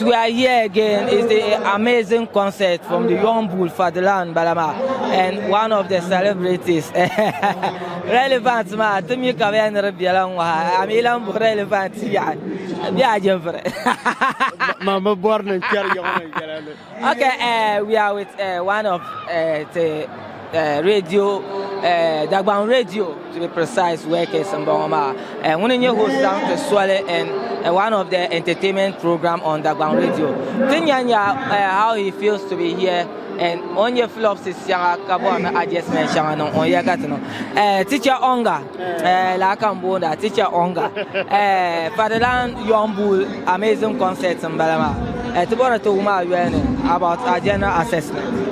We are here again. It's the amazing concert from the Young Bull Fatherland Balama and one of the celebrities. Relevant ma tumi ka be na bialan wa amilan bu relevant ya biya jefre. Mama born in Okay, we are with one of the radio Dagban Radio to be precise workers in Bongoma and when you host down to Swale and one of the entertainment program on Dagban Radio. Tinyanya how he feels to be here and on your flops is Yanga Kabo I just mentioned on Yagatano. Teacher Onga La Cambona, teacher Onga Fatherland Young Bull amazing concerts in Balama. Tomorrow to about our general assessment.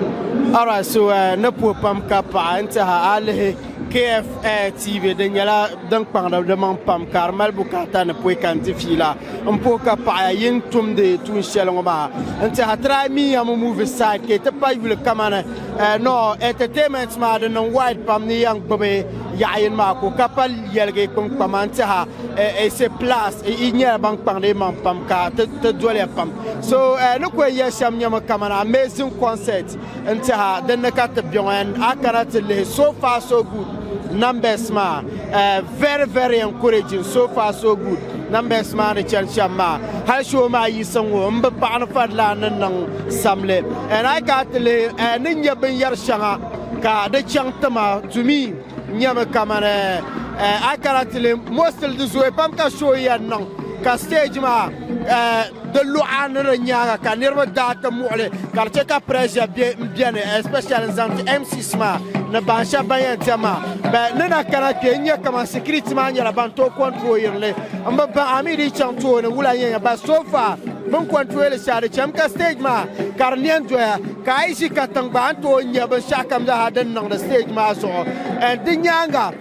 Alright, so no poor pam kapa into her alle KF TV Daniela don't pound of the man pam Carmel Bukata and Puekan Tifila and Poka Paya Yin Tum de Tun Shaloma. Until I try me, I'm a movie side, Kate Pai will come on no entertainment mad and white pam the young Bobby Yain Marco Kapal Yelge Kung Pamantaha a plus in your bank pam pam car to dwell pam. So look where yes, I'm Yama amazing concert until then the cat beyond I cannot tell so far so good. Numbers ma very very encouraging so far so good numbers ma the chanchama hal show ma yisango mba bana fadla nan samle and I got the ninja ben yar shanga ka de chantama to me nyama kamane I cannot tell most of this way pam ka show ya nan ka stage ma de lu'an nyaga ka nirba data mu'le ka cheka pressure bien especially zant MC Sma na bansha bayan tema ba nana kana kenya kama security man yala banto control yerle amba ba amiri chanto ne wula yenya ba so far mun control share chamka stage ma karnian joya kai shi katang banto nya ba shakam da hadan nan da stage ma so and dinyanga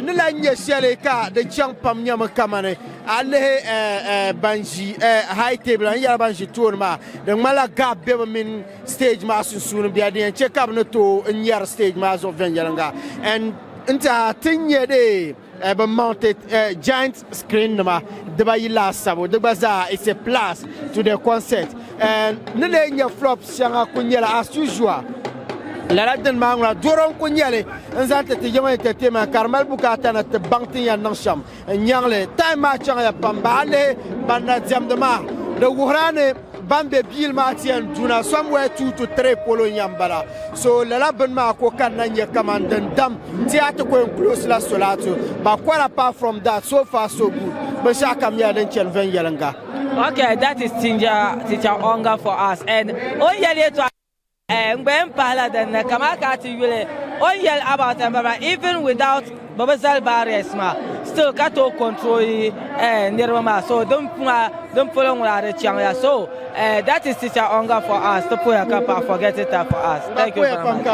nila nya shele ka de champam nya makamane alle banji high table yala banji tour ma de mala gap be min stage ma sun biya de check up no to nyar stage ma of Venjalanga and into tinye de mounted giant screen nama the bayila sabo the bazaar is a plus to the concert and nilenya flops yanga kunyela as usual la raden mangla doron kunyele nzante te jama entertainment Carmel Bukata na te bangtin ya nangsham nyangle time match ya pambale banda jam de ma de wuhrane Bambe Bill Martian Juna somewhere 2 to 3 polo nyambala so la ben ma ko kan nanya commandant dam theater ko close la solato but quite apart from that so far so good but shaka mi aden chen ven yelanga. Okay, that is teacher Onga for us and on yele to ngben pala den kamaka ti yele on yel about them even without Babazal barriers ma still kato control nirma so don't follow the channel so that is teacher Onga for us to put a kappa forget it for us. Thank you very much.